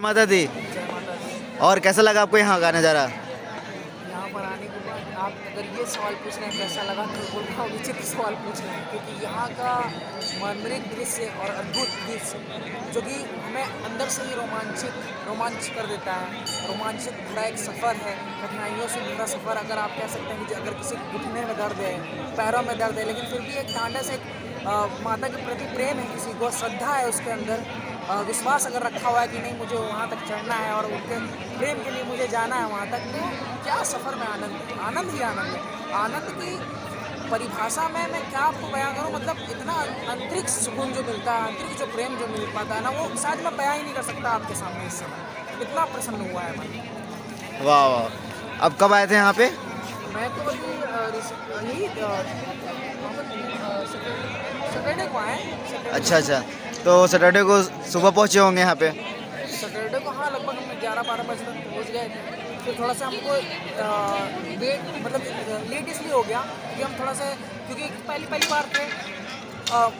माता दी। जय माता दी। और कैसा लगा आपको यहाँ का नज़ारा? यहाँ पर आने के बाद आप अगर ये सवाल पूछ रहे हैं कैसा लगा तो बोलना विचित्र सवाल पूछ रहे हैं, क्योंकि यहाँ का मार्मिक दृश्य और अद्भुत दृश्य जो कि हमें अंदर से ही रोमांच कर देता है। रोमांचित भरा एक सफ़र है, कठिनाइयों से भरा सफ़र। अगर आप कह सकते हैं कि अगर किसी घुटने में दर्द है, पैरों में दर्द है, लेकिन फिर भी एक ढांढस, एक माता के प्रति प्रेम है, किसी को श्रद्धा है उसके अंदर, विश्वास अगर रखा हुआ है कि नहीं मुझे वहाँ तक चढ़ना है और उनके प्रेम के लिए मुझे जाना है वहाँ तक, तो क्या सफ़र में आनंद ही आनंद है। आनंद की परिभाषा में मैं क्या आपको बयां करूं, मतलब इतना आंतरिक सुकून जो मिलता है, आंतरिक जो प्रेम जो मिल पाता है ना, वो शायद मैं बयां ही नहीं कर सकता आपके सामने इस समय। इतना प्रसन्न हुआ है मन। वाह वाह। अब कब आए थे यहाँ पे? मैं तो अभी यही सैटरडे को आए। अच्छा अच्छा, तो सैटरडे को सुबह पहुँचे होंगे यहाँ पे? सैटरडे को हाँ, लगभग हम 11-12 बजे तक पहुँच गए थे। फिर थोड़ा सा हमको लेट इसलिए हो गया कि हम थोड़ा सा, क्योंकि पहली बार थे,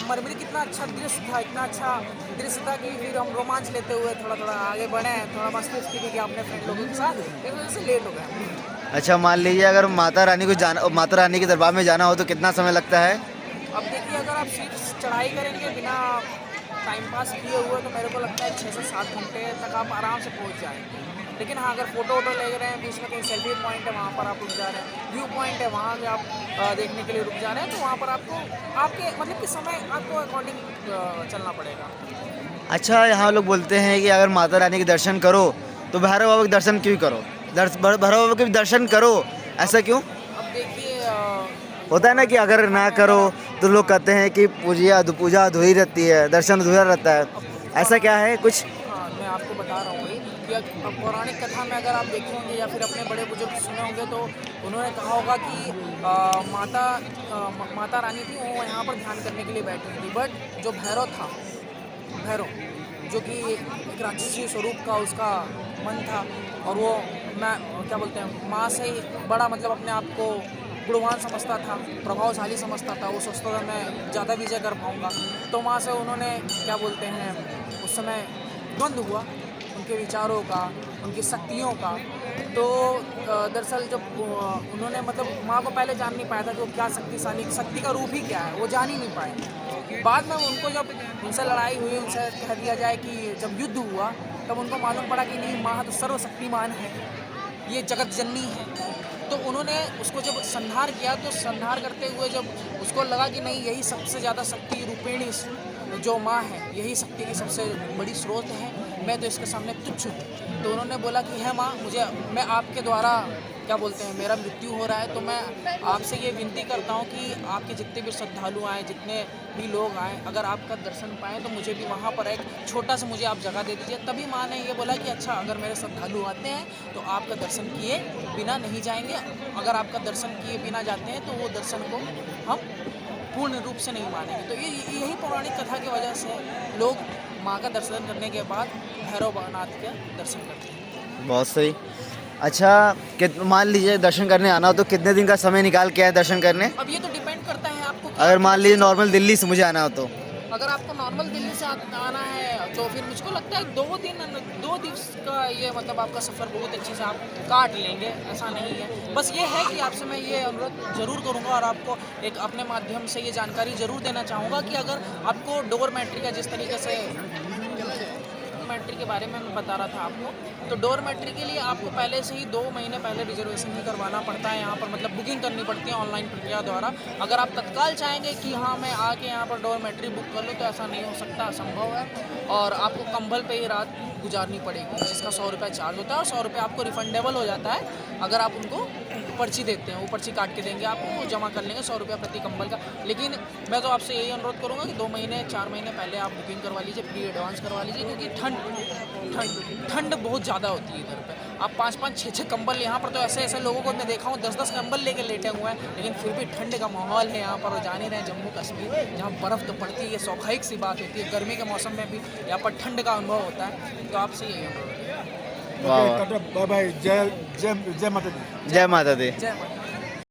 मरमरी कितना अच्छा दृश्य था, इतना अच्छा दृश्य था कि फिर हम रोमांच लेते हुए थोड़ा आगे बढ़े, थोड़ा मस्ती की अपने फ्रेंड लोगों के साथ, इस वजह से लेट हो गए। अच्छा, मान लीजिए अगर माता रानी के दरबार में जाना हो तो कितना समय लगता है? अब देखिए, अगर आप सीट चढ़ाई करेंगे बिना टाइम पास किए हुए तो मेरे को लगता है 6 से 7 घंटे तक आप आराम से पहुंच जाएंगे। लेकिन हाँ, अगर फोटो वोटो ले रहे हैं, बीच में कहीं सेल्फी पॉइंट है वहाँ पर आप रुक जा रहे हैं, व्यू पॉइंट है वहाँ भी आप देखने के लिए रुक जा रहे हैं, तो वहाँ पर आपको आपके मतलब कि समय आपको अकॉर्डिंग चलना पड़ेगा। अच्छा, यहाँ लोग बोलते हैं कि अगर माता रानी के दर्शन करो तो भैरव बाबा के दर्शन क्यों करो? भैरव बाबा के भी दर्शन करो, ऐसा क्यों? अब देखिए, होता है ना कि अगर ना करो तो लोग कहते हैं कि पूजा अधूरी रहती है, दर्शन अधूरा रहता है, ऐसा क्या है कुछ? हाँ, मैं आपको बता रहा हूँ कि पौराणिक कथा में अगर आप देखे होंगे या फिर अपने बड़े बुजुर्ग सुने होंगे तो उन्होंने कहा होगा कि माता रानी थी, वो यहाँ पर ध्यान करने के लिए बैठी थी, बट जो भैरव जो कि एक राक्षसी स्वरूप का उसका मन था, और वो मैं क्या बोलते हैं माँ से ही बड़ा मतलब अपने आप को गुणवान समझता था, प्रभावशाली समझता था, वो सोचता था मैं ज़्यादा विजय कर पाऊँगा, तो वहाँ से उन्होंने क्या बोलते हैं उस समय द्वंद्व हुआ उनके विचारों का, उनकी शक्तियों का। तो दरअसल जब उन्होंने मतलब माँ को पहले जान नहीं पाया था कि वो क्या शक्ति का रूप ही क्या है, वो जान ही नहीं पाए। बाद में उनको जब उनसे लड़ाई हुई, उनसे कह दिया जाए कि जब युद्ध हुआ तब उनको मालूम पड़ा कि नहीं, माँ तो सर्वशक्तिमान है, ये जगत जननी है। तो उन्होंने उसको जब संहार किया, तो संहार करते हुए जब उसको लगा कि नहीं, यही सबसे ज़्यादा शक्ति रूपिणी जो माँ है, यही शक्ति की सबसे बड़ी स्रोत है, मैं तो इसके सामने तुच्छ हूँ। तो उन्होंने बोला कि है माँ, मैं आपके द्वारा क्या बोलते हैं मेरा मृत्यु हो रहा है, तो मैं आपसे ये विनती करता हूँ कि आपके जितने भी श्रद्धालु आएँ, जितने भी लोग आएँ, अगर आपका दर्शन पाएँ तो मुझे भी वहाँ पर एक छोटा सा मुझे आप जगह दे दीजिए। तभी माँ ने ये बोला कि अच्छा, अगर मेरे श्रद्धालु आते हैं तो आपका दर्शन किए बिना नहीं जाएंगे, अगर आपका दर्शन किए बिना जाते हैं तो वो दर्शन को हम पूर्ण रूप से नहीं मानेंगे। तो यही पौराणिक कथा की वजह से लोग माँ का दर्शन करने के बाद भैरवनाथ के दर्शन करते हैं। बहुत सही। अच्छा, मान लीजिए दर्शन करने आना हो तो कितने दिन का समय निकाल के आए दर्शन करने? अब ये तो डिपेंड करता है आपको, अगर मान लीजिए नॉर्मल दिल्ली से मुझे आना हो तो? अगर आपको नॉर्मल दिल्ली से आना है तो फिर मुझको लगता है 2 दिवस का ये मतलब आपका सफ़र बहुत अच्छे से आप काट लेंगे, ऐसा नहीं है। बस ये है कि आपसे मैं ये अनुरोध ज़रूर करूँगा और आपको एक अपने माध्यम से ये जानकारी ज़रूर देना चाहूँगा कि अगर आपको डोरमेट्री का जिस तरीके से डोरमेट्री के बारे में मैं बता रहा था आपको, तो डोरमेट्री के लिए आपको पहले से ही 2 महीने पहले रिजर्वेशन भी करवाना पड़ता है यहाँ पर, मतलब बुकिंग करनी पड़ती है ऑनलाइन प्रक्रिया द्वारा। अगर आप तत्काल चाहेंगे कि हाँ मैं आके यहाँ पर डोरमेट्री बुक कर लूँ तो ऐसा नहीं हो सकता, असंभव है, और आपको कंबल पे ही रात गुजारनी पड़ेगी, जिसका 100 रुपये चार्ज होता है, और 100 रुपये आपको रिफंडेबल हो जाता है अगर आप उनको पर्ची देते हैं, वो पर्ची काट के देंगे आपको, जमा कर लेंगे 100 रुपये प्रति कंबल का। लेकिन मैं तो आपसे यही अनुरोध करूँगा कि 2 महीने 4 महीने पहले आप बुकिंग करवा लीजिए, प्री एडवांस करवा लीजिए, क्योंकि ठंड बहुत ज़्यादा होती है इधर पे। आप 5-5, 6-6 कंबल, यहाँ पर तो ऐसे लोगों को मैं देखा हूँ 10-10 कंबल लेके लेटे हुए हैं, लेकिन फिर भी ठंड का माहौल है यहाँ पर। और जान ही रहे हैं जम्मू कश्मीर जहाँ बर्फ़ तो पड़ती है, स्वाभाविक सी बात होती है, गर्मी के मौसम में भी यहाँ पर ठंड का अनुभव होता है। तो आपसे यही अनुरोध है। वाह वाह। Bye bye. जय माता दी। जय माता दी। जय माता।